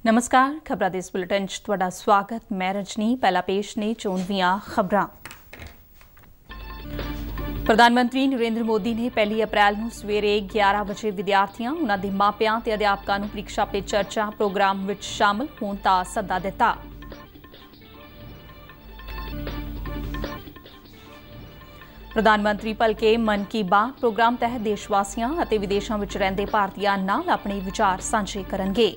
नमस्कार खबरां दे इस बुलेटिन च तुहाडा स्वागत। मैं रजनी। पहला पेश ने चोणवीआं खबरां। प्रधानमंत्री नरेंद्र मोदी ने 1 अप्रैल ਨੂੰ ਸਵੇਰੇ 11 ਵਜੇ ਵਿਦਿਆਰਥੀਆਂ, ਉਹਨਾਂ ਦੇ ਮਾਪਿਆਂ ਤੇ ਅਧਿਆਪਕਾਂ ਨੂੰ ਪ੍ਰੀਖਿਆ ਪੇ ਚਰਚਾ ਪ੍ਰੋਗਰਾਮ ਵਿੱਚ ਸ਼ਾਮਲ ਹੋਣ ਦਾ ਸੱਦਾ ਦਿੱਤਾ। प्रधानमंत्री भलके मन की बात प्रोग्राम तहत देशवासियों और विदेशों में रहंदे भारतीयों नाल अपने विचार सांझे करनगे।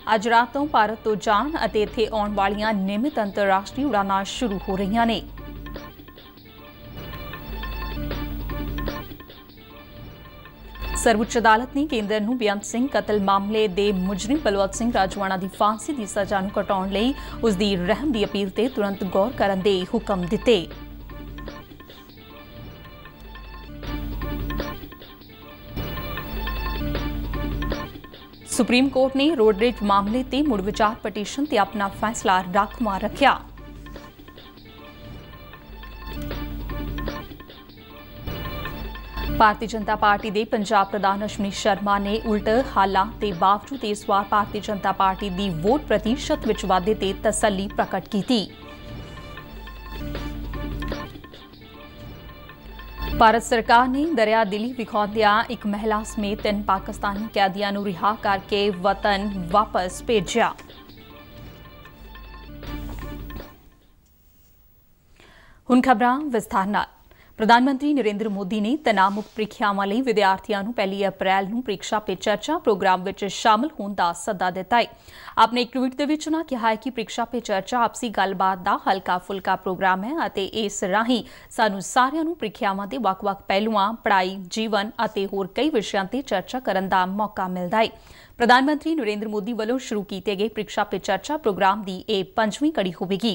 अज रात तो भारत तो जाण अते इत्थे आउण वालियां नियमित अंतरराष्ट्रीय उड़ानां शुरू हो रही ने। सर्वोच्च अदालत ने केंद्र नूं बेअंत सिंह कतल मामले दे मुजरिम बलवंत सिंह राजवाणा की फांसी की सज़ा नूं घटाउण लई उसकी रहम की अपील ते तुरंत गौर करन दे हुकम दिते। सुप्रीम कोर्ट ने रोडरेज मामले ते मुड़ विचार पटीशन ते अपना फैसला राखवा रखिया। भारतीय जनता पार्टी के पंजाब प्रधान अश्विनी शर्मा ने उल्ट हालात के बावजूद इस बार भारतीय जनता पार्टी की वोट प्रतिशत विच वाधे ते तसल्ली प्रकट की। भारत सरकार ने दरिया दिली विखाउंदियां एक महिला समेत 3 पाकिस्तानी कैदियों को रिहा करके वतन वापस भेजा। हुण खबरां विस्तार नाल। प्रधानमंत्री नरेंद्र मोदी ने तनाव मुक्त ਪ੍ਰੀਖਿਆਵਾਂ ਲਈ ਵਿਦਿਆਰਥੀਆਂ ਨੂੰ 1 ਅਪ੍ਰੈਲ ਨੂੰ ਪ੍ਰੀਖਿਆ ਪੇ ਚਰਚਾ ਪ੍ਰੋਗਰਾਮ ਵਿੱਚ ਸ਼ਾਮਲ ਹੋਣ ਦਾ ਸੱਦਾ ਦਿੱਤਾ ਹੈ। ਆਪਣੇ ਇੱਕ ਟਵੀਟ ਦੇ ਵਿੱਚ ਉਹਨਾਂ ਕਿਹਾ ਹੈ ਕਿ ਪ੍ਰੀਖਿਆ ਪੇ ਚਰਚਾ ਆਪਸੀ ਗੱਲਬਾਤ ਦਾ ਹਲਕਾ ਫੁਲਕਾ ਪ੍ਰੋਗਰਾਮ ਹੈ ਅਤੇ ਇਸ ਰਾਹੀਂ ਸਾਨੂੰ ਸਾਰਿਆਂ ਨੂੰ ਪ੍ਰੀਖਿਆਵਾਂ ਦੇ ਵੱਖ-ਵੱਖ ਪਹਿਲੂਆਂ, ਪੜ੍ਹਾਈ, ਜੀਵਨ ਅਤੇ ਹੋਰ ਕਈ ਵਿਸ਼ਿਆਂ ਤੇ ਚਰਚਾ ਕਰਨ ਦਾ ਮੌਕਾ ਮਿਲਦਾ ਹੈ। प्रधानमंत्री नरेंद्र मोदी वालों शुरू किए गए ਪ੍ਰੀਖਿਆ पे चर्चा प्रोग्राम की यह 5वीं कड़ी होगी।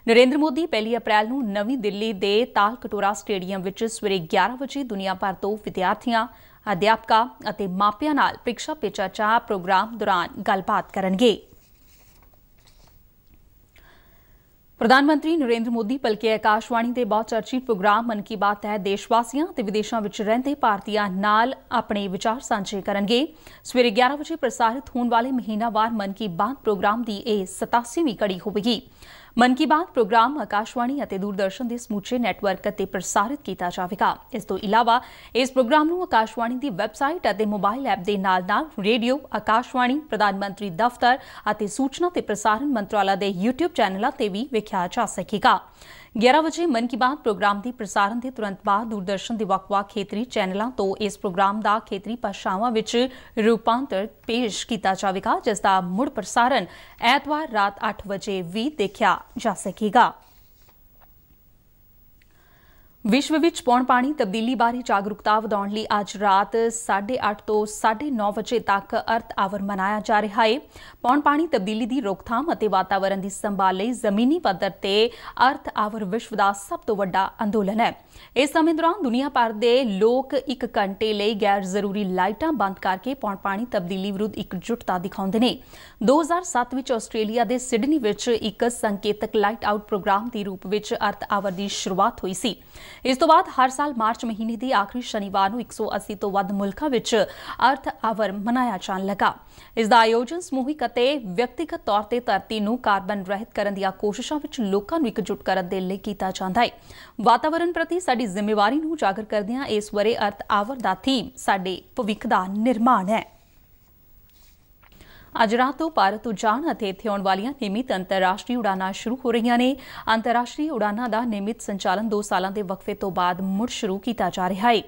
नरेंद्र मोदी 1 अप्रैल ਨੂੰ नवी दिल्ली के ताल कटोरा स्टेडियम में सवेरे 11 बजे दुनिया भर तो विद्यार्थियों, अध्यापकों और मापियां नाल ਪ੍ਰੀਖਿਆ पे चर्चा प्रोग्राम दौरान गलबात करनगे। प्रधानमंत्री नरेंद्र मोदी भलके आकाशवाणी के बहुचर्चित प्रोग्राम मन की बात तहत देशवासियों और विदेशों में रहंदे भारतीयों नाल अपने विचार सांझे करनगे। सवेरे 11 बजे प्रसारित होने वाले महीनावार मन की बात प्रोग्राम की यह 87वीं कड़ी होगी। मन की बात प्रोग्राम आकाशवाणी और दूरदर्शन के समूचे नैटवर्क ते प्रसारित किया जाएगा। इस तो इलावा इस प्रोग्राम को आकाशवाणी की वैबसाइट और मोबाइल ऐप के नाल रेडियो, आकाशवाणी, प्रधानमंत्री दफ्तर और सूचना ते प्रसारण मंत्रालय के यूट्यूब चैनलों पर भी वेख्या जा सकेगा। 11 बजे मन की बात प्रोग्राम के प्रसारण के तुरंत बाद दूरदर्शन के ਵੱਖ-ਵੱਖ खेतरी चैनलों तो इस प्रोग्राम का खेतरी भाषावां विच रूपांतर पेश किया जाएगा, जिसका मुड़ प्रसारण ऐतवार रात 8 बजे भी देखा जा सकेगा। विश्व विच पौण पानी तब्दीली बारे जागरूकता वधाउण लई अज रात 8:30 तो 9:30 बजे तक अर्थ आवर मनाया जा रहा है। पौण पानी तब्दीली की रोकथाम और वातावरण की संभाल लई जमीनी पद्धर ते अर्थ आवर विश्व का सब तो वड्डा अंदोलन है। इस समय दौरान दुनिया भर के लोग 1 घंटे लई गैर जरूरी लाइटां बंद करके पौण पानी तब्दीली विरुद्ध एकजुटता दिखाउंदे ने। 2007 विच आस्ट्रेलिया के सिडनी विच एक संकेतक लाइट आउट प्रोग्राम के रूप में अर्थ आवर की शुरुआत हुई सी। इस तो बाद हर साल मार्च महीने के आखिरी शनिवार 180 तो वध मुल्कां विच अर्थ आवर मनाया जाण लगा। इसका आयोजन समूहिक और व्यक्तिगत तौर पर धरती नूं कार्बन रहित करन दी कोशिशां विच लोकां नूं एकजुट करन दे लई कीता जांदा है। वातावरण प्रति साडी जिम्मेवारी नूं उजागर करदिआं इस वरे अर्थ आवर दा थीम साडे भविख दा निर्माण है। अज रात तो भारत तो जाण ਅਤੇ ਇੱਥੇ ਆਉਣ ਵਾਲੀਆਂ ਨਿਯਮਿਤ ਅੰਤਰਰਾਸ਼ਟਰੀ ਉਡਾਨਾਂ ਸ਼ੁਰੂ ਹੋ ਰਹੀਆਂ ਨੇ। ਅੰਤਰਰਾਸ਼ਟਰੀ ਉਡਾਨਾਂ ਦਾ ਨਿਯਮਿਤ ਸੰਚਾਲਨ 2 ਸਾਲਾਂ ਦੇ ਵਕਫੇ ਤੋਂ ਬਾਅਦ ਮੁੜ ਸ਼ੁਰੂ ਕੀਤਾ ਜਾ ਰਿਹਾ ਹੈ।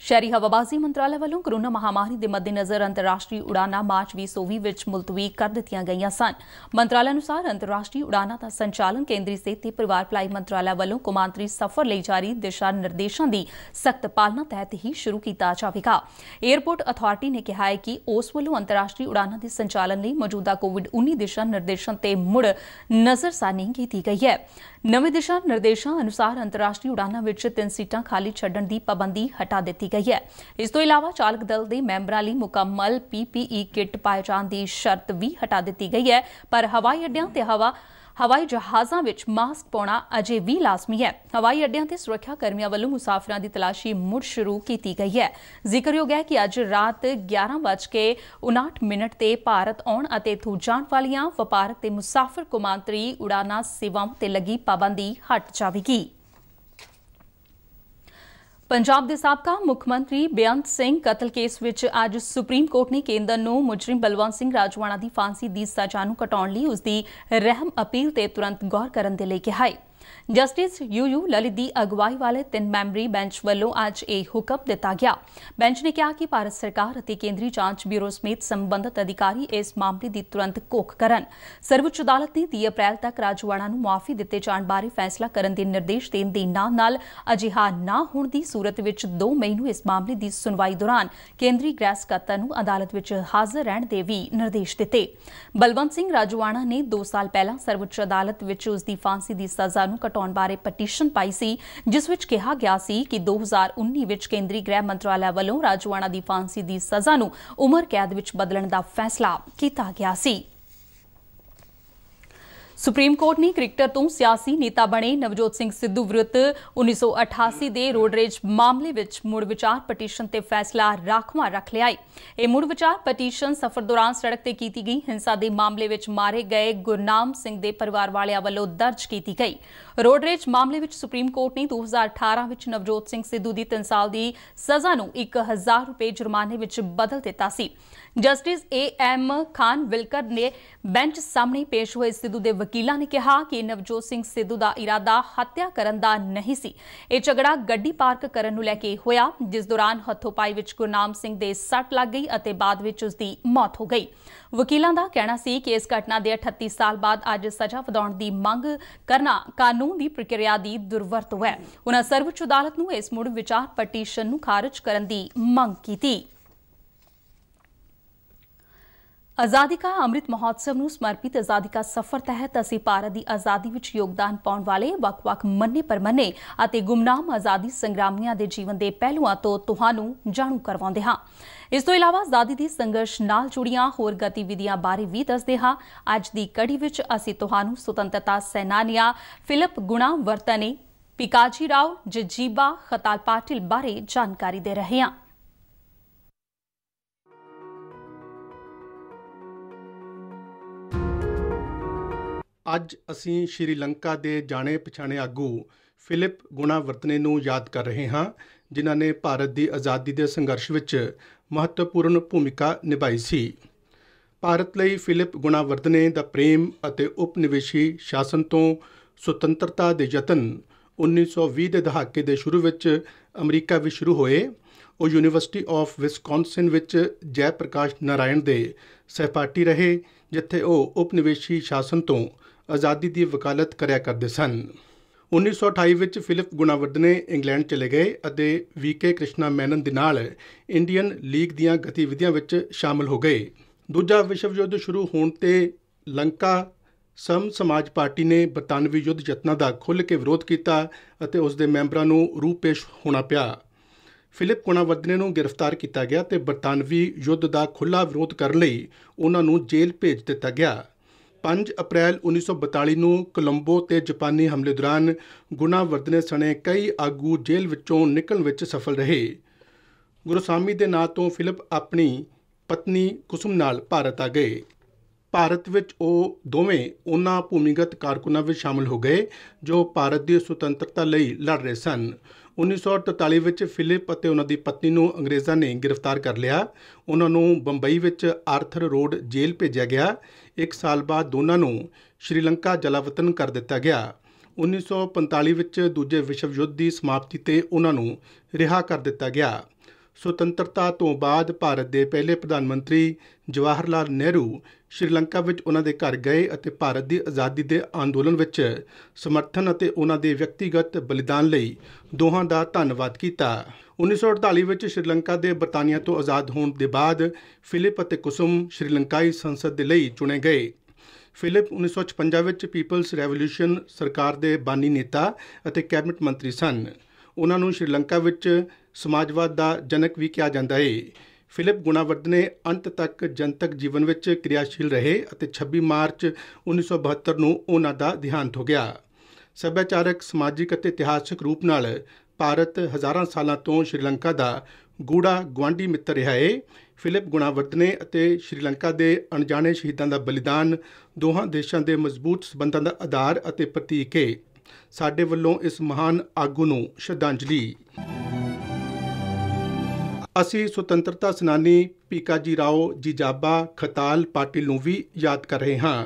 शहरी हवाबाजी मंत्रालय वालों कोरोना महामारी के मद्देनज़र अंतरराष्ट्रीय उड़ाना मार्च 2020 विच मुलतवी कर दित्तियां गईयां सन। मंत्रालय अनुसार अंतरराष्ट्रीय उड़ाना का संचालन केंद्रीय सेहत ते परिवार भलाई मंत्रालय वालों कौमांतरी सफर लई जारी दिशा निर्देशों की सख्त पालना तहत ही शुरू किया जाएगा। एयरपोर्ट अथॉरिटी ने कहा है कि उस वालों अंतरराष्ट्रीय उड़ाना के संचालन लई मौजूदा कोविड-19 दिशा निर्देशों ते मुड़ नज़रसानी की गई है। नवे दिशा निर्देशों अनुसार अंतरराष्ट्रीय उड़ाना विच 3 सीटां खाली छड्डण की पाबंदी हटा दी गई है। इस तो इलावा चालक दल के मैंबरां लई मुकम्मल PPE किट पाए जाने की शर्त भी हटा दी गई है। पर हवाई अड्डियां ते ਹਵਾਈ ਜਹਾਜ਼ਾਂ ਵਿੱਚ ਮਾਸਕ ਪਾਉਣਾ ਅਜੇ ਵੀ ਲਾਜ਼ਮੀ ਹੈ। ਹਵਾਈ ਅੱਡਿਆਂ ਤੇ ਸੁਰੱਖਿਆ ਕਰਮੀਆਂ ਵੱਲੋਂ ਮੁਸਾਫਰਾਂ ਦੀ ਤਲਾਸ਼ੀ ਮੁੜ ਸ਼ੁਰੂ ਕੀਤੀ ਗਈ ਹੈ। ਜ਼ਿਕਰਯੋਗ ਹੈ ਕਿ ਅੱਜ ਰਾਤ 11:59 ਤੇ ਭਾਰਤ ਆਉਣ ਅਤੇ ਇੱਥੋਂ ਜਾਣ ਵਾਲੀਆਂ ਵਪਾਰਕ ਤੇ ਮੁਸਾਫਰ ਕੌਮਾਂਤਰੀ ਉਡਾਨਾਂ ਸੇਵਾਵਾਂ ਤੇ ਲੱਗੀ ਪਾਬੰਦੀ ਹਟ ਜਾਵੇਗੀ। ਪੰਜਾਬ ਦੇ ਸਾਬਕਾ ਮੁੱਖ ਮੰਤਰੀ ਬੇਅੰਤ ਸਿੰਘ ਕਤਲ ਕੇਸ ਵਿੱਚ ਅੱਜ ਸੁਪਰੀਮ ਕੋਰਟ ਨੇ ਕੇਂਦਰ ਨੂੰ ਮੁਜਰਿਮ ਬਲਵੰਤ ਸਿੰਘ ਰਾਜੋਆਣਾ ਦੀ ਫਾਂਸੀ ਦੀ ਸਜ਼ਾ ਨੂੰ ਘਟਾਉਣ ਲਈ ਉਸ ਦੀ ਰਹਿਮ ਅਪੀਲ ਤੇ ਤੁਰੰਤ ਗੌਰ ਕਰਨ ਦੇ ਲਈ ਕਿਹਾ ਹੈ। ਜਸਟਿਸ ਯੂ ਲਲਿਤ ਦੀ ਅਗਵਾਈ ਵਾਲੇ 3 ਮੈਂਬਰੀ ਬੈਂਚ ਵੱਲੋਂ ਅੱਜ ਇਹ ਹੁਕਮ ਦਿੱਤਾ ਗਿਆ। ਬੈਂਚ ਨੇ ਕਿਹਾ ਕਿ ਭਾਰਤ ਸਰਕਾਰ ਅਤੇ ਕੇਂਦਰੀ ਜਾਂਚ ਬਿਊਰੋ ਸਮੇਤ ਸੰਬੰਧਿਤ ਅਧਿਕਾਰੀ ਇਸ ਮਾਮਲੇ ਦੀ ਤੁਰੰਤ ਘੋਖ ਕਰਨ। ਸਰਵਉੱਚ ਅਦਾਲਤ ਨੇ 30 ਅਪ੍ਰੈਲ ਤੱਕ ਰਾਜੋਆਣਾ ਨੂੰ ਮੁਆਫੀ ਦਿੱਤੇ ਜਾਣ ਬਾਰੇ ਫੈਸਲਾ ਕਰਨ ਦੇ ਨਿਰਦੇਸ਼ ਦੇਣ ਦੇ ਨਾਲ ਅਜਿਹਾ ਨਾ ਹੋਣ ਦੀ ਸੂਰਤ ਵਿੱਚ 2 ਮਈ ਨੂੰ ਇਸ ਮਾਮਲੇ ਦੀ ਸੁਣਵਾਈ ਦੌਰਾਨ ਕੇਂਦਰੀ ਗ੍ਰਹਿ ਸਕੱਤਰ ਨੂੰ ਅਦਾਲਤ ਵਿੱਚ ਹਾਜ਼ਰ ਰਹਿਣ ਦੇ ਵੀ ਨਿਰਦੇਸ਼ ਦਿੱਤੇ। ਬਲਵੰਤ ਸਿੰਘ ਰਾਜੋਆਣਾ ਨੇ 2 ਸਾਲ ਪਹਿਲਾਂ ਸਰਵਉੱਚ ਅਦਾਲਤ ਵਿੱਚ ਉਸ ਦੀ ਫਾਂਸੀ ਦੀ ਸਜ਼ਾ ਨੂੰ ਘਟਾਉਣ ਬਾਰੇ ਪਟੀਸ਼ਨ ਪਾਈ ਸੀ, ਜਿਸ ਵਿੱਚ ਕਿਹਾ ਗਿਆ ਸੀ ਕਿ 2019 ਵਿੱਚ ਕੇਂਦਰੀ ਗ੍ਰਹਿ ਮੰਤਰਾਲਾ ਵੱਲੋਂ ਰਾਜੋਆਣਾ ਦੀ ਫਾਂਸੀ ਦੀ ਸਜ਼ਾ ਨੂੰ ਉਮਰ ਕੈਦ ਵਿੱਚ ਬਦਲਣ ਦਾ ਫੈਸਲਾ ਕੀਤਾ ਗਿਆ ਸੀ। ਸੁਪਰੀਮ ਕੋਰਟ ਨੇ ਕ੍ਰਿਕਟਰ ਤੋਂ ਸਿਆਸੀ ਨੇਤਾ ਬਣੇ ਨਵਜੋਤ ਸਿੰਘ ਸਿੱਧੂ ਵਿਰੁੱਧ 1988 ਦੇ ਰੋਡ ਰੇਜ ਮਾਮਲੇ ਵਿੱਚ ਮੁੜ ਵਿਚਾਰ ਪਟੀਸ਼ਨ ਤੇ ਫੈਸਲਾ ਰਾਖਵਾਂ ਰੱਖ ਲਿਆ ਹੈ। ਇਹ ਮੁੜ ਵਿਚਾਰ ਪਟੀਸ਼ਨ ਸਫ਼ਰ ਦੌਰਾਨ ਸੜਕ ਤੇ ਕੀਤੀ ਗਈ ਹਿੰਸਾ ਦੇ ਮਾਮਲੇ ਵਿੱਚ ਮਾਰੇ ਗਏ ਗੁਰਨਾਮ ਸਿੰਘ ਦੇ ਪਰਿਵਾਰ ਵਾਲਿਆਂ ਵੱਲੋਂ ਦਰਜ ਕੀਤੀ ਗਈ। ਰੋਡ ਰੇਜ ਮਾਮਲੇ ਵਿੱਚ ਸੁਪਰੀਮ ਕੋਰਟ ਨੇ 2018 ਵਿੱਚ ਨਵਜੋਤ ਸਿੰਘ ਸਿੱਧੂ ਦੀ 3 ਸਾਲ ਦੀ ਸਜ਼ਾ ਨੂੰ 1000 ਰੁਪਏ ਜੁਰਮਾਨੇ ਵਿੱਚ ਬਦਲ ਦਿੱਤਾ ਸੀ। ਜਸਟਿਸ AM ਖਾਨ ਵਿਲਕਰ ਨੇ ਬੈਂਚ ਸਾਹਮਣੇ ਪੇਸ਼ ਹੋਏ ਸਿੱਧੂ ਦੇ ਵਕੀਲਾਂ ਨੇ ਕਿਹਾ ਕਿ ਨਵਜੋਤ ਸਿੰਘ ਸਿੱਧੂ ਦਾ ਇਰਾਦਾ ਹੱਤਿਆ ਕਰਨ ਦਾ ਨਹੀਂ ਸੀ। ਇਹ ਝਗੜਾ ਗੱਡੀ ਪਾਰਕ ਕਰਨ ਨੂੰ ਲੈ ਕੇ ਹੋਇਆ, ਜਿਸ ਦੌਰਾਨ ਹੱਥੋਂ-ਪਾਈ ਵਿੱਚ ਗੁਰਨਾਮ ਸਿੰਘ ਦੇ ਸੱਟ ਲੱਗ ਗਈ ਅਤੇ ਬਾਅਦ ਵਿੱਚ ਉਸ ਦੀ ਮੌਤ ਹੋ ਗਈ। ਵਕੀਲਾਂ ਦਾ ਕਹਿਣਾ ਸੀ ਕਿ ਇਸ ਘਟਨਾ ਦੇ 38 ਸਾਲ ਬਾਅਦ ਅੱਜ ਸਜ਼ਾ ਵਧਾਉਣ ਦੀ ਮੰਗ ਕਰਨਾ ਕਾਨੂੰਨ ਦੀ ਪ੍ਰਕਿਰਿਆ ਦੀ ਦੁਰਵਰਤੋਂ ਹੈ। ਉਨ੍ਹਾਂ ਸਰਵਉੱਚ ਅਦਾਲਤ ਨੂੰ ਇਸ ਮੁੜ ਵਿਚਾਰ ਪਟੀਸ਼ਨ ਨੂੰ ਖਾਰਜ ਕਰਨ ਦੀ ਮੰਗ ਕੀਤੀ। ਆਜ਼ਾਦੀ ਕਾ ਅੰਮ੍ਰਿਤ ਮਹੋਤਸਵ ਨੂੰ ਸਮਰਪਿਤ ਆਜ਼ਾਦੀ ਕਾ ਸਫ਼ਰ ਤਹਿਤ ਅਸੀਂ ਭਾਰਤ ਦੀ ਆਜ਼ਾਦੀ ਵਿੱਚ ਯੋਗਦਾਨ ਪਾਉਣ ਵਾਲੇ ਵੱਖ-ਵੱਖ ਮੰਨੇ-ਪ੍ਰਮੰਨੇ ਅਤੇ ਗੁੰਮਨਾਮ ਆਜ਼ਾਦੀ ਸੰਗਰਾਮੀਆਂ ਦੇ ਜੀਵਨ ਦੇ ਪਹਿਲੂਆਂ ਤੋਂ ਤੁਹਾਨੂੰ ਜਾਣੂ ਕਰਵਾਉਂਦੇ ਹਾਂ। ਇਸ ਤੋਂ ਇਲਾਵਾ ਆਜ਼ਾਦੀ ਦੇ ਸੰਘਰਸ਼ ਨਾਲ ਜੁੜੀਆਂ ਹੋਰ ਗਤੀਵਿਧੀਆਂ ਬਾਰੇ ਵੀ ਦੱਸਦੇ ਹਾਂ। ਅੱਜ ਦੀ ਕੜੀ ਵਿੱਚ ਅਸੀਂ ਤੁਹਾਨੂੰ ਸੁਤੰਤਰਤਾ ਸੈਨਾਨੀਆਂ ਫਿਲਿਪ ਗੁਣਾਵਰਤਨੇ, ਪਿਕਾਜੀ ਰਾਓ, ਜਜੀਬਾ ਖਤਾਲ ਪਾਟਿਲ ਬਾਰੇ ਜਾਣਕਾਰੀ ਦੇ ਰਹੇ ਹਾਂ। ਅੱਜ ਅਸੀਂ ਸ਼੍ਰੀਲੰਕਾ ਦੇ ਜਾਣੇ ਪਛਾਣੇ ਆਗੂ ਫਿਲਿਪ ਗੁਣਾਵਰਤਨੇ ਨੂੰ ਯਾਦ ਕਰ ਰਹੇ ਹਾਂ, ਜਿਨ੍ਹਾਂ ਨੇ ਭਾਰਤ ਦੀ ਆਜ਼ਾਦੀ ਦੇ ਸੰਘਰਸ਼ ਵਿੱਚ ਮਹੱਤਵਪੂਰਨ ਭੂਮਿਕਾ ਨਿਭਾਈ ਸੀ। ਭਾਰਤ ਲਈ ਫਿਲਿਪ ਗੁਣਾਵਰਤਨੇ ਦਾ ਪ੍ਰੇਮ ਅਤੇ ਉਪਨਿਵੇਸ਼ੀ ਸ਼ਾਸਨ ਤੋਂ ਸੁਤੰਤਰਤਾ ਦੇ ਯਤਨ 1920 ਦੇ ਦਹਾਕੇ ਦੇ ਸ਼ੁਰੂ ਵਿੱਚ ਅਮਰੀਕਾ ਵਿੱਚ ਸ਼ੁਰੂ ਹੋਏ। ਉਹ ਯੂਨੀਵਰਸਿਟੀ ਆਫ ਵਿਸਕੌਨਸਿਨ ਵਿੱਚ ਜੈ ਪ੍ਰਕਾਸ਼ ਨਾਰਾਇਣ ਦੇ ਸਹਿਪਾਠੀ ਰਹੇ, ਜਿੱਥੇ ਉਹ ਉਪਨਿਵੇਸ਼ੀ ਸ਼ਾਸਨ ਤੋਂ ਆਜ਼ਾਦੀ ਦੀ ਵਕਾਲਤ ਕਰਿਆ ਕਰਦੇ ਸਨ। 1928 ਵਿੱਚ ਫਿਲਿਪ ਗੁਣਾਵਰਤਨੇ ਇੰਗਲੈਂਡ ਚਲੇ ਗਏ ਅਤੇ VK ਕ੍ਰਿਸ਼ਨਾ ਮੈਨਨ ਦੇ ਨਾਲ ਇੰਡੀਅਨ ਲੀਗ ਦੀਆਂ ਗਤੀਵਿਧੀਆਂ ਵਿੱਚ ਸ਼ਾਮਲ ਹੋ ਗਏ। ਦੂਜਾ ਵਿਸ਼ਵ ਯੁੱਧ ਸ਼ੁਰੂ ਹੋਣ ਤੇ ਲੰਕਾ ਸਮ ਸਮਾਜ ਪਾਰਟੀ ਨੇ ਬਰਤਾਨਵੀ ਯੁੱਧ ਯਤਨਾਂ ਦਾ ਖੁੱਲ੍ਹ ਕੇ ਵਿਰੋਧ ਕੀਤਾ ਅਤੇ ਉਸ ਦੇ ਮੈਂਬਰਾਂ ਨੂੰ ਰੂਪੇਸ਼ ਹੋਣਾ ਪਿਆ। ਫਿਲਿਪ ਗੁਣਾਵਰਤਨੇ ਨੂੰ ਗ੍ਰਿਫਤਾਰ ਕੀਤਾ ਗਿਆ ਤੇ ਬਰਤਾਨਵੀ ਯੁੱਧ ਦਾ ਖੁੱਲ੍ਹਾ ਵਿਰੋਧ ਕਰਨ ਲਈ ਉਹਨਾਂ ਨੂੰ ਜੇਲ੍ਹ ਭੇਜ ਦਿੱਤਾ ਗਿਆ। 5 ਅਪ੍ਰੈਲ 1942 ਨੂੰ ਕੋਲੰਬੋ ਤੇ ਜਾਪਾਨੀ ਹਮਲੇ ਦੌਰਾਨ ਗੁਣਾਵਰਤਨੇ ਸਣੇ ਕਈ ਆਗੂ ਜੇਲ੍ਹ ਵਿੱਚੋਂ ਨਿਕਲਣ ਵਿੱਚ ਸਫਲ ਰਹੇ। ਗੁਰੂਸਾਮੀ ਦੇ ਨਾਂ ਤੋਂ ਫਿਲਿਪ ਆਪਣੀ ਪਤਨੀ ਕੁਸੁਮ ਨਾਲ ਭਾਰਤ ਆ ਗਏ। ਭਾਰਤ ਵਿੱਚ ਉਹ ਦੋਵੇਂ ਉਹਨਾਂ ਭੂਮੀਗਤ ਕਾਰਕੁਨਾਂ ਵਿੱਚ ਸ਼ਾਮਲ ਹੋ ਗਏ ਜੋ ਭਾਰਤ ਦੀ ਸੁਤੰਤਰਤਾ ਲਈ ਲੜ ਰਹੇ ਸਨ। 1943 ਵਿੱਚ ਫਿਲਿਪ ਅਤੇ ਉਹਨਾਂ ਦੀ ਪਤਨੀ ਨੂੰ ਅੰਗਰੇਜ਼ਾਂ ਨੇ ਗ੍ਰਿਫਤਾਰ ਕਰ ਲਿਆ। ਉਹਨਾਂ ਨੂੰ ਬੰਬਈ ਵਿੱਚ ਆਰਥਰ ਰੋਡ ਜੇਲ੍ਹ ਭੇਜਿਆ ਗਿਆ। 1 ਸਾਲ ਬਾਅਦ ਦੋਨਾਂ ਨੂੰ ਸ਼੍ਰੀਲੰਕਾ ਜਲਾਵਤਨ ਕਰ ਦਿੱਤਾ ਗਿਆ। 1945 ਵਿੱਚ ਦੂਜੇ ਵਿਸ਼ਵ ਯੁੱਧ ਦੀ ਸਮਾਪਤੀ ਤੇ ਉਹਨਾਂ ਨੂੰ ਰਿਹਾ ਕਰ ਦਿੱਤਾ ਗਿਆ। ਸੁਤੰਤਰਤਾ ਤੋਂ ਬਾਅਦ ਭਾਰਤ ਦੇ ਪਹਿਲੇ ਪ੍ਰਧਾਨ ਮੰਤਰੀ ਜਵਾਹਰ ਲਾਲ ਨਹਿਰੂ ਸ਼੍ਰੀਲੰਕਾ ਵਿੱਚ ਉਹਨਾਂ ਦੇ ਘਰ ਗਏ ਅਤੇ ਭਾਰਤ ਦੀ ਆਜ਼ਾਦੀ ਦੇ ਅੰਦੋਲਨ ਵਿੱਚ ਸਮਰਥਨ ਅਤੇ ਉਹਨਾਂ ਦੇ ਵਿਅਕਤੀਗਤ ਬਲੀਦਾਨ ਲਈ ਦੋਹਾਂ ਦਾ ਧੰਨਵਾਦ ਕੀਤਾ। 1948 ਵਿੱਚ ਸ਼੍ਰੀਲੰਕਾ ਦੇ ਬਰਤਾਨੀਆ ਤੋਂ ਆਜ਼ਾਦ ਹੋਣ ਦੇ ਬਾਅਦ ਫਿਲਿਪ ਅਤੇ ਕੁਸੁਮ ਸ਼੍ਰੀਲੰਕਾਈ ਸੰਸਦ ਦੇ ਲਈ ਚੁਣੇ ਗਏ। ਫਿਲਿਪ 1956 ਵਿੱਚ ਪੀਪਲਸ ਰੈਵੋਲਿਊਸ਼ਨ ਸਰਕਾਰ ਦੇ ਬਾਨੀ ਨੇਤਾ ਅਤੇ ਕੈਬਨਿਟ ਮੰਤਰੀ ਸਨ। ਉਹਨਾਂ ਨੂੰ ਸ਼੍ਰੀਲੰਕਾ ਵਿੱਚ ਸਮਾਜਵਾਦ ਦਾ ਜਨਕ ਵੀ ਕਿਹਾ ਜਾਂਦਾ ਹੈ। ਫਿਲਿਪ ਗੁਣਾਵਰਧਨੇ ਅੰਤ ਤੱਕ ਜਨਤਕ ਜੀਵਨ ਵਿੱਚ ਕਿਰਿਆਸ਼ੀਲ ਰਹੇ ਅਤੇ 26 ਮਾਰਚ 1972 ਨੂੰ ਉਹਨਾਂ ਦਾ ਦੇਹਾਂਤ ਹੋ ਗਿਆ। ਸੱਭਿਆਚਾਰਕ, ਸਮਾਜਿਕ ਅਤੇ ਇਤਿਹਾਸਕ ਰੂਪ ਨਾਲ ਭਾਰਤ ਹਜ਼ਾਰਾਂ ਸਾਲਾਂ ਤੋਂ ਸ਼੍ਰੀਲੰਕਾ ਦਾ ਗੂੜਾ ਗੁਆਂਢੀ ਮਿੱਤਰ ਰਿਹਾ ਹੈ। ਫਿਲਿਪ ਗੁਣਾਵਰਧਨੇ ਅਤੇ ਸ਼੍ਰੀਲੰਕਾ ਦੇ ਅਣਜਾਣੇ ਸ਼ਹੀਦਾਂ ਦਾ ਬਲੀਦਾਨ ਦੋਹਾਂ ਦੇਸ਼ਾਂ ਦੇ ਮਜ਼ਬੂਤ ਸਬੰਧਾਂ ਦਾ ਆਧਾਰ ਅਤੇ ਪ੍ਰਤੀਕ ਹੈ। ਸਾਡੇ ਵੱਲੋਂ ਇਸ ਮਹਾਨ ਆਗੂ ਨੂੰ ਸ਼ਰਧਾਂਜਲੀ। ਅਸੀਂ ਸੁਤੰਤਰਤਾ ਸੈਨਾਨੀ ਭੀਕਾਜੀ ਰਾਓ ਜੀਜਾਬਾ ਖਤਾਲ ਪਾਟਿਲ ਨੂੰ ਵੀ ਯਾਦ ਕਰ ਰਹੇ ਹਾਂ।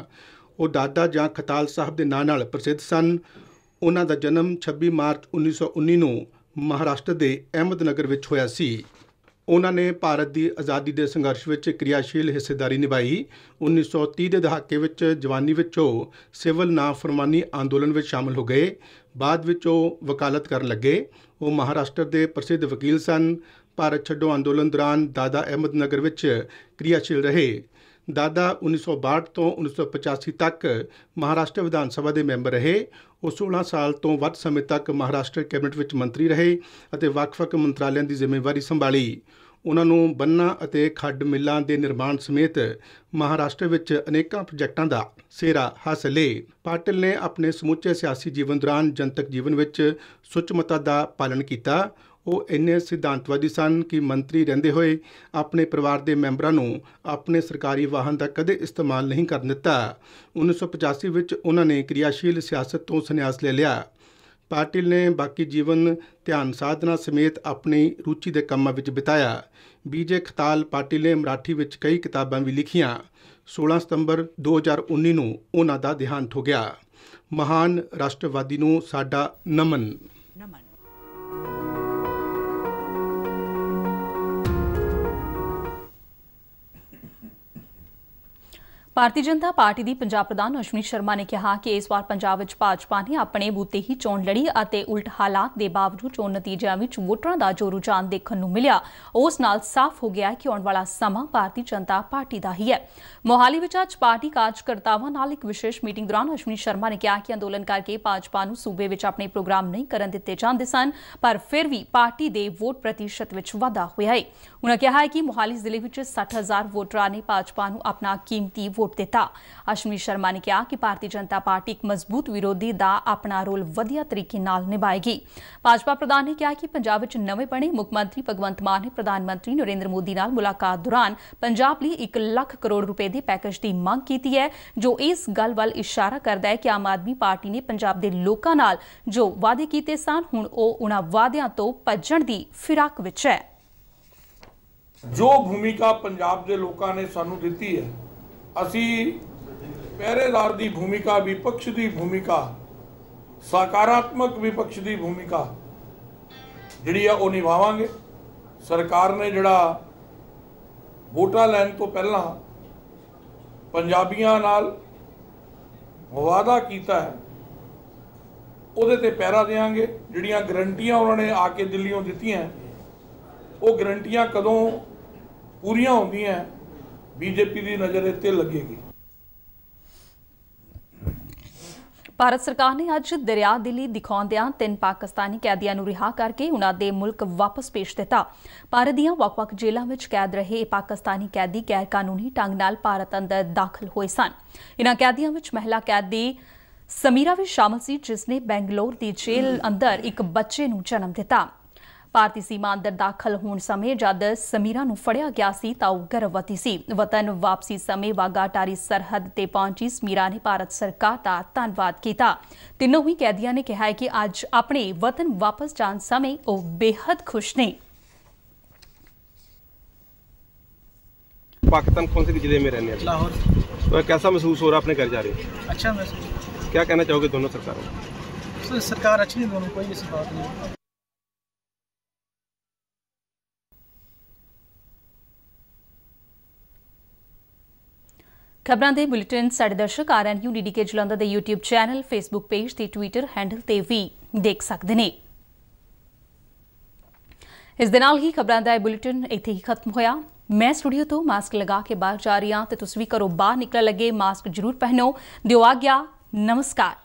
ਉਹ ਦਾਦਾ ਜਾਂ ਖਤਾਲ ਸਾਹਿਬ ਦੇ ਨਾਂ ਨਾਲ ਪ੍ਰਸਿੱਧ ਸਨ। ਉਹਨਾਂ ਦਾ ਜਨਮ 26 ਮਾਰਚ 1919 ਨੂੰ ਮਹਾਰਾਸ਼ਟਰ ਦੇ ਅਹਿਮਦਨਗਰ ਵਿੱਚ ਹੋਇਆ ਸੀ। ਉਹਨਾਂ ਨੇ ਭਾਰਤ ਦੀ ਆਜ਼ਾਦੀ ਦੇ ਸੰਘਰਸ਼ ਵਿੱਚ ਕਿਰਿਆਸ਼ੀਲ ਹਿੱਸੇਦਾਰੀ ਨਿਭਾਈ। 1930 ਦੇ ਦਹਾਕੇ ਵਿੱਚ ਜਵਾਨੀ ਵਿੱਚ ਉਹ ਸਿਵਲ ਨਾਫਰਮਾਨੀ ਅੰਦੋਲਨ ਵਿੱਚ ਸ਼ਾਮਲ ਹੋ ਗਏ। ਬਾਅਦ ਵਿੱਚ ਉਹ ਵਕਾਲਤ ਕਰਨ ਲੱਗੇ। ਉਹ ਮਹਾਰਾਸ਼ਟਰ ਦੇ ਪ੍ਰਸਿੱਧ ਵਕੀਲ ਸਨ। ਭਾਰਤ ਛੱਡੋ ਅੰਦੋਲਨ ਦੌਰਾਨ ਦਾਦਾ ਅਹਿਮਦਨਗਰ ਵਿੱਚ ਕਿਰਿਆਸ਼ੀਲ ਰਹੇ। ਦਾਦਾ 1962 ਤੋਂ 1985 ਤੱਕ ਮਹਾਰਾਸ਼ਟਰ ਵਿਧਾਨ ਸਭਾ ਦੇ ਮੈਂਬਰ ਰਹੇ। ਉਹ 16 ਸਾਲ ਤੋਂ ਵੱਧ ਸਮੇਂ ਤੱਕ ਮਹਾਰਾਸ਼ਟਰ ਕੈਬਨਿਟ ਵਿੱਚ ਮੰਤਰੀ ਰਹੇ ਅਤੇ ਵੱਖ-ਵੱਖ ਮੰਤਰਾਲਿਆਂ ਦੀ ਜ਼ਿੰਮੇਵਾਰੀ ਸੰਭਾਲੀ। ਉਹਨਾਂ ਨੂੰ ਬੰਨਾਂ ਅਤੇ ਖੱਡ ਮਿੱਲਾਂ ਦੇ ਨਿਰਮਾਣ ਸਮੇਤ ਮਹਾਰਾਸ਼ਟਰ ਵਿੱਚ ਅਨੇਕਾਂ ਪ੍ਰੋਜੈਕਟਾਂ ਦਾ ਸਿਹਰਾ ਹਾਸਲ ਹੈ। ਪਾਟਿਲ ਨੇ ਆਪਣੇ ਸਮੁੱਚੇ ਸਿਆਸੀ ਜੀਵਨ ਦੌਰਾਨ ਜਨਤਕ ਜੀਵਨ ਵਿੱਚ ਸੁਚਮਤਾ ਦਾ ਪਾਲਣ ਕੀਤਾ। ਉਹ ਇੰਨੇ ਸਿਧਾਂਤਵਾਦੀ ਸਨ ਕਿ ਮੰਤਰੀ ਰਹਿੰਦੇ ਹੋਏ ਆਪਣੇ ਪਰਿਵਾਰ ਦੇ ਮੈਂਬਰਾਂ ਨੂੰ ਆਪਣੇ ਸਰਕਾਰੀ ਵਾਹਨ ਦਾ ਕਦੇ ਇਸਤੇਮਾਲ ਨਹੀਂ ਕਰਨ ਦਿੱਤਾ। 1985 ਵਿੱਚ ਉਹਨਾਂ ਨੇ ਕਿਰਿਆਸ਼ੀਲ ਸਿਆਸਤ ਤੋਂ ਸੰਨਿਆਸ ਲੈ ਲਿਆ। ਪਾਟਿਲ ਨੇ ਬਾਕੀ ਜੀਵਨ ਧਿਆਨ ਸਾਧਨਾ ਸਮੇਤ ਆਪਣੀ ਰੁਚੀ ਦੇ ਕੰਮਾਂ ਵਿੱਚ ਬਿਤਾਇਆ। ਬੀਜੇ ਖਤਾਲ ਪਾਟਿਲ ਨੇ ਮਰਾਠੀ ਵਿੱਚ ਕਈ ਕਿਤਾਬਾਂ ਵੀ ਲਿਖੀਆਂ। 16 ਸਤੰਬਰ 2019 ਨੂੰ ਉਹਨਾਂ ਦਾ ਦੇਹਾਂਤ ਹੋ ਗਿਆ। ਮਹਾਨ ਰਾਸ਼ਟਰਵਾਦੀ ਨੂੰ ਸਾਡਾ ਨਮਨ। ਭਾਰਤੀ ਜਨਤਾ ਪਾਰਟੀ ਦੀ ਪੰਜਾਬ ਪ੍ਰਧਾਨ ਅਸ਼ਵਨੀ ਸ਼ਰਮਾ ਨੇ ਕਿਹਾ ਕਿ ਇਸ ਵਾਰ ਪੰਜਾਬ ਵਿੱਚ ਭਾਜਪਾ ਨੇ ਆਪਣੇ ਬੂਤੇ ਹੀ ਚੋਣ ਲੜੀ ਅਤੇ ਉਲਟ ਹਾਲਾਤ ਦੇ ਬਾਵਜੂਦ ਚੋਣ ਨਤੀਜਿਆਂ ਵਿੱਚ ਵੋਟਰਾਂ ਦਾ ਜੋ ਰੁਝਾਨ ਦੇਖਣ ਨੂੰ ਮਿਲਿਆ, ਉਸ ਨਾਲ ਸਾਫ਼ ਹੋ ਗਿਆ ਕਿ ਆਉਣ ਵਾਲਾ ਸਮਾਂ ਭਾਰਤੀ ਜਨਤਾ ਪਾਰਟੀ ਦਾ ਹੀ ਹੈ। ਮੋਹਾਲੀ ਵਿੱਚ ਅੱਜ ਪਾਰਟੀ ਕਾਰਜਕਰਤਾਵਾਂ ਨਾਲ ਇੱਕ ਵਿਸ਼ੇਸ਼ ਮੀਟਿੰਗ ਦੌਰਾਨ ਅਸ਼ਵਨੀ ਸ਼ਰਮਾ ਨੇ ਕਿਹਾ ਕਿ ਅੰਦੋਲਨ ਕਰਕੇ ਭਾਜਪਾ ਨੂੰ ਸੂਬੇ ਵਿੱਚ ਆਪਣੇ ਪ੍ਰੋਗਰਾਮ ਨਹੀਂ ਕਰਨ ਦਿੱਤੇ ਜਾਂਦੇ ਸਨ, ਪਰ ਫਿਰ ਵੀ ਪਾਰਟੀ ਦੇ ਵੋਟ ਪ੍ਰਤੀਸ਼ਤ ਵਿੱਚ ਵਾਧਾ ਹੋਇਆ ਹੈ। ਉਨ੍ਹਾਂ ਕਿਹਾ ਹੈ ਕਿ ਮੋਹਾਲੀ ਜ਼ਿਲ੍ਹੇ ਵਿੱਚ 60,000 ਵੋਟਰਾਂ ਨੇ ਭਾਜਪਾ ਨੂੰ ਆਪਣਾ ਕੀਮਤੀ ਵੋਟ ਦਿੱਤਾ। ਅਸ਼ਵਨੀ ਸ਼ਰਮਾ ਨੇ ਕਿਹਾ ਕਿ ਭਾਰਤੀ ਜਨਤਾ ਪਾਰਟੀ ਇੱਕ ਮਜ਼ਬੂਤ ਵਿਰੋਧੀ ਦਾ ਆਪਣਾ ਰੋਲ ਵਧੀਆ ਤਰੀਕੇ ਨਾਲ ਨਿਭਾਏਗੀ। ਭਾਜਪਾ ਪ੍ਰਧਾਨ ਨੇ ਕਿਹਾ ਕਿ ਪੰਜਾਬ ਵਿੱਚ ਨਵੇਂ ਬਣੇ ਮੁੱਖ ਮੰਤਰੀ ਭਗਵੰਤ ਮਾਨ ਨੇ ਪ੍ਰਧਾਨ ਮੰਤਰੀ ਨਰਿੰਦਰ ਮੋਦੀ ਨਾਲ ਮੁਲਾਕਾਤ ਦੌਰਾਨ ਪੰਜਾਬ ਲਈ 1 ਲੱਖ ਕਰੋੜ ਰੁਪਏ ਦੇ ਪੈਕੇਜ ਦੀ ਮੰਗ ਕੀਤੀ ਹੈ, ਜੋ ਇਸ ਗੱਲ ਵੱਲ ਇਸ਼ਾਰਾ ਕਰਦਾ ਹੈ ਕਿ ਆਮ ਆਦਮੀ ਪਾਰਟੀ ਨੇ ਪੰਜਾਬ ਦੇ ਲੋਕਾਂ ਨਾਲ ਜੋ ਵਾਅਦੇ ਕੀਤੇ ਸਨ, ਹੁਣ ਉਹ ਉਹਨਾਂ ਵਾਅਦਿਆਂ ਤੋਂ ਭੱਜਣ ਦੀ ਫਿਰਾਕ ਵਿੱਚ ਹੈ। ਜੋ ਭੂਮਿਕਾ ਪੰਜਾਬ ਦੇ ਲੋਕਾਂ ਨੇ ਸਾਨੂੰ ਦਿੱਤੀ ਹੈ, ਅਸੀਂ ਪਹਿਰੇਦਾਰ ਦੀ ਭੂਮਿਕਾ, ਵਿਪਕਸ਼ ਦੀ ਭੂਮਿਕਾ, ਸਕਾਰਾਤਮਕ ਵਿਪਕਸ਼ ਦੀ ਭੂਮਿਕਾ ਜਿਹੜੀ ਆ ਉਹ ਨਿਭਾਵਾਂਗੇ। ਸਰਕਾਰ ਨੇ ਜਿਹੜਾ ਵੋਟਾਂ ਲੈਣ ਤੋਂ ਪਹਿਲਾਂ ਪੰਜਾਬੀਆਂ ਨਾਲ ਵਾਅਦਾ ਕੀਤਾ ਹੈ, ਉਹਦੇ ਤੇ ਪਹਿਰਾ ਦੇਵਾਂਗੇ। ਜਿਹੜੀਆਂ ਗਰੰਟੀਆਂ ਉਹਨਾਂ ਨੇ ਆ ਕੇ ਦਿੱਲੀੋਂ ਦਿੱਤੀਆਂ, ਉਹ ਗਰੰਟੀਆਂ ਕਦੋਂ ਪੂਰੀਆਂ ਹੁੰਦੀਆਂ, बीजेपी की नज़र इत्ते लगेगी। ਭਾਰਤ ਸਰਕਾਰ ਨੇ ਅੱਜ ਦਰਿਆ ਦਿੱਲੀ ਦਿਖਾਉਂਦਿਆਂ 3 ਪਾਕਿਸਤਾਨੀ ਕੈਦੀਆਂ ਨੂੰ ਰਿਹਾ ਕਰਕੇ ਉਨ੍ਹਾਂ ਦੇ ਮੁਲਕ ਵਾਪਸ ਭੇਜ ਦਿੱਤਾ। ਭਾਰਤ ਦੀਆਂ ਵੱਖ-ਵੱਖ ਜੇਲ੍ਹਾਂ ਵਿੱਚ ਕੈਦ ਰਹੇ ਇਹ ਪਾਕਿਸਤਾਨੀ ਕੈਦੀ ਗੈਰ ਕਾਨੂੰਨੀ ਢੰਗ ਨਾਲ ਭਾਰਤ ਅੰਦਰ ਦਾਖਲ ਹੋਏ ਸਨ। ਇਨ੍ਹਾਂ ਕੈਦੀਆਂ ਵਿੱਚ ਮਹਿਲਾ ਕੈਦੀ ਸਮੀਰਾ ਵੀ ਸ਼ਾਮਲ ਸੀ, ਜਿਸ ਨੇ ਬੈਂਗਲੌਰ ਦੀ ਜੇਲ੍ਹ ਅੰਦਰ ਇੱਕ ਬੱਚੇ ਨੂੰ ਜਨਮ ਦਿੱਤਾ। ਭਾਰਤੀ ਸੀਮਾ ਅੰਦਰ ਦਾਖਲ ਹੋਣ ਸਮੇਂ ਜਦ ਸਮੀਰਾ ਨੂੰ ਫੜਿਆ ਗਿਆ ਸੀ ਤਾਂ ਉਹ ਗਰਭਵਤੀ ਸੀ। ਵਤਨ ਵਾਪਸੀ ਸਮੇਂ ਵਾਘਾ ਅਟਾਰੀ ਸਰਹੱਦ ਤੇ ਪਹੁੰਚੀ ਸਮੀਰਾ ਨੇ ਭਾਰਤ ਸਰਕਾਰ ਦਾ ਧੰਨਵਾਦ ਕੀਤਾ। ਤਿੰਨੋਂ ਹੀ ਕੈਦੀਆਂ ਨੇ ਕਿਹਾ ਹੈ ਕਿ ਅੱਜ ਆਪਣੇ ਵਤਨ ਵਾਪਸ ਜਾਣ ਸਮੇਂ ਉਹ ਬੇहद खुश ਨੇ। पाकिस्तान कौन से जिले में रहने वाले? लाहौर। तो कैसा महसूस हो रहा है अपने घर जा रहे हो? अच्छा महसूस। क्या कहना चाहोगे दोनों सरकारों को? सरकार अच्छी है दोनों, कोई ऐसी बात नहीं। ਖਬਰਾਂ ਦੇ ਬੁਲੇਟਿਨ ਸਾਡੇ ਦਰਸ਼ਕ RNU DDK ਜਲੰਧਰ ਦੇ YouTube ਚੈਨਲ, Facebook ਪੇਜ ਤੇ Twitter ਹੈਂਡਲ ਤੇ ਵੀ ਦੇਖ ਸਕਦੇ ਨੇ। ਇਸ ਦੇ ਨਾਲ ਹੀ ਖਬਰਾਂ ਦਾ ਇਹ ਬੁਲੇਟਿਨ ਇੱਥੇ ਹੀ ਖਤਮ ਹੋਇਆ। ਮੈਂ ਸਟੂਡੀਓ ਤੋਂ ਮਾਸਕ ਲਗਾ ਕੇ ਬਾਹਰ ਜਾ ਰਹੀ ਹਾਂ ਤੇ ਤੁਸੀਂ ਵੀ ਘਰੋਂ ਬਾਹਰ ਨਿਕਲਣ ਲੱਗੇ ਮਾਸਕ ਜ਼ਰੂਰ ਪਹਿਨੋ। ਦਿਓ ਆਗਿਆ। ਨਮਸਕਾਰ।